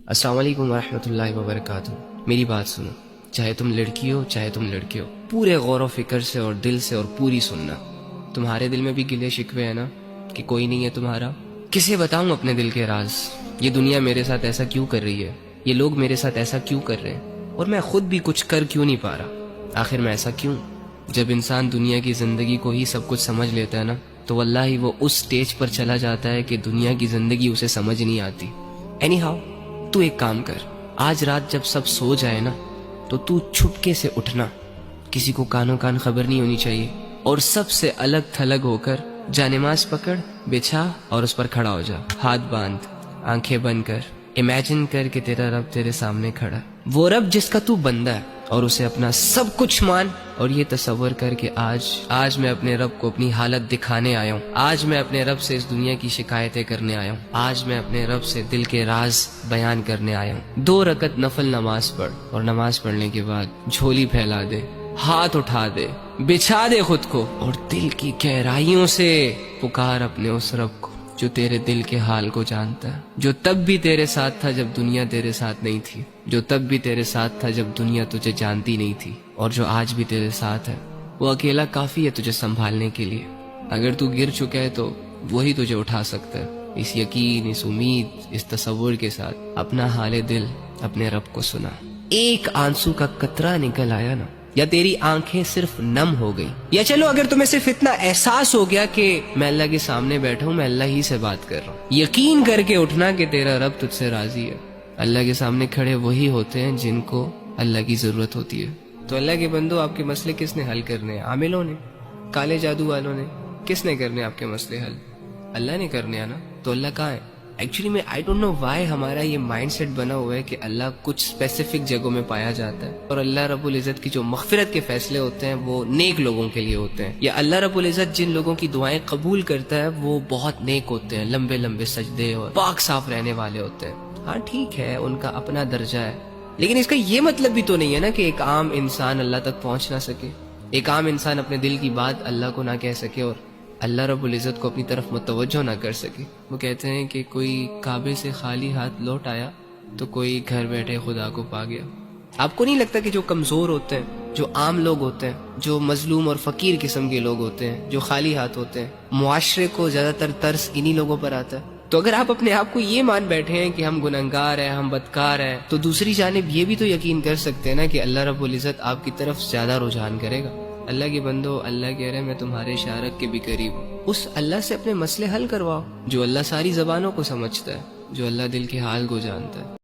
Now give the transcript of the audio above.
السلام علیکم ورحمۃ اللہ وبرکاتہ۔ میری بات سنو، چاہے تم لڑکی ہو چاہے تم لڑکے ہو، پورے غور و فکر سے اور دل سے اور پوری سننا۔ تمہارے دل میں بھی گلے شکوے ہیں نا کہ کوئی نہیں ہے تمہارا؟ کسے بتاؤں اپنے دل کے راز؟ یہ دنیا میرے ساتھ ایسا کیوں کر رہی ہے؟ یہ لوگ میرے ساتھ ایسا کیوں کر رہے ہیں؟ اور میں خود بھی کچھ کر کیوں نہیں پا رہا؟ آخر میں ایسا کیوں؟ جب انسان دنیا کی زندگی کو ہی سب کچھ سمجھ لیتا ہے نا، تو واللہ وہ اس سٹیج پر چلا جاتا ہے کہ دنیا کی زندگی اسے سمجھ نہیں آتی۔ اینی ہاؤ، تو ایک کام کر، آج رات جب سب سو جائے نا، تو چھپکے سے اٹھنا، کسی کو کانوں کان خبر نہیں ہونی چاہیے، اور سب سے الگ تھلگ ہو کر جا نماز پکڑ، بچھا اور اس پر کھڑا ہو جا، ہاتھ باندھ، آنکھیں بند کر، امیجن کر کہ تیرا رب تیرے سامنے کھڑا ہے، وہ رب جس کا تو بندہ ہے، اور اسے اپنا سب کچھ مان، اور یہ تصور کر کہ آج میں اپنے رب کو اپنی حالت دکھانے آیا ہوں، آج میں اپنے رب سے اس دنیا کی شکایتیں کرنے آیا ہوں، آج میں اپنے رب سے دل کے راز بیان کرنے آیا ہوں۔ 2 رکعت نفل نماز پڑھ، اور نماز پڑھنے کے بعد جھولی پھیلا دے، ہاتھ اٹھا دے، بچھا دے خود کو، اور دل کی گہرائیوں سے پکار اپنے اس رب کو جو تیرے دل کے حال کو جانتا ہے، جو تب بھی تیرے ساتھ تھا جب دنیا تیرے ساتھ نہیں تھی، جو تب بھی تیرے ساتھ تھا جب دنیا تجھے جانتی نہیں تھی، اور جو آج بھی تیرے ساتھ ہے۔ وہ اکیلا کافی ہے تجھے سنبھالنے کے لیے۔ اگر تو گر چکا ہے تو وہی تجھے اٹھا سکتا ہے۔ اس یقین، اس امید، اس تصور کے ساتھ اپنا حال دل اپنے رب کو سنا۔ ایک آنسو کا قطرہ نکل آیا نا، یا تیری آنکھیں صرف نم ہو گئی، یا چلو اگر تمہیں صرف اتنا احساس ہو گیا کہ میں اللہ کے سامنے بیٹھا ہوں، میں اللہ ہی سے بات کر رہا ہوں، یقین کر کے اٹھنا کہ تیرا رب تجھ سے راضی ہے۔ اللہ کے سامنے کھڑے وہی ہوتے ہیں جن کو اللہ کی ضرورت ہوتی ہے۔ تو اللہ کے بندو، آپ کے مسئلے کس نے حل کرنے ہیں؟ عاملوں نے؟ کالے جادو والوں نے؟ کس نے کرنے آپ کے مسئلے حل؟ اللہ نے کرنے ہیں نا۔ تو اللہ کہاں ہے؟ ایکچولی میں آئی ڈونٹ نو وائی ہمارا یہ مائنڈ سیٹ بنا ہوا ہے کہ اللہ کچھ اسپیسیفک جگہوں میں پایا جاتا ہے، اور اللہ رب العزت کی جو مغفرت کے فیصلے ہوتے ہیں وہ نیک لوگوں کے لیے ہوتے ہیں، یا اللہ رب العزت جن لوگوں کی دعائیں قبول کرتا ہے وہ بہت نیک ہوتے ہیں، لمبے لمبے سجدے اور پاک صاف رہنے والے ہوتے ہیں۔ ہاں ٹھیک ہے، ان کا اپنا درجہ ہے، لیکن اس کا یہ مطلب بھی تو نہیں ہے نا کہ ایک عام انسان اللہ تک پہنچ نہ سکے، ایک عام انسان اپنے دل کی بات اللہ کو نہ کہہ سکے، اور اللہ رب العزت کو اپنی طرف متوجہ نہ کر سکے۔ وہ کہتے ہیں کہ کوئی کعبے سے خالی ہاتھ لوٹ آیا تو کوئی گھر بیٹھے خدا کو پا گیا۔ آپ کو نہیں لگتا کہ جو کمزور ہوتے ہیں، جو عام لوگ ہوتے ہیں، جو مظلوم اور فقیر قسم کے لوگ ہوتے ہیں، جو خالی ہاتھ ہوتے ہیں، معاشرے کو زیادہ تر ترس انہی لوگوں پر آتا ہے؟ تو اگر آپ اپنے آپ کو یہ مان بیٹھے ہیں کہ ہم گنہگار ہیں، ہم بدکار ہیں، تو دوسری جانب یہ بھی تو یقین کر سکتے ہیں نا کہ اللہ رب العزت آپ کی طرف زیادہ رجحان کرے گا۔ اللہ کے بندو، اللہ کہہ رہے میں تمہارے شارک کے بھی قریب ہوں۔ اس اللہ سے اپنے مسئلے حل کرواؤ جو اللہ ساری زبانوں کو سمجھتا ہے، جو اللہ دل کے حال کو جانتا ہے۔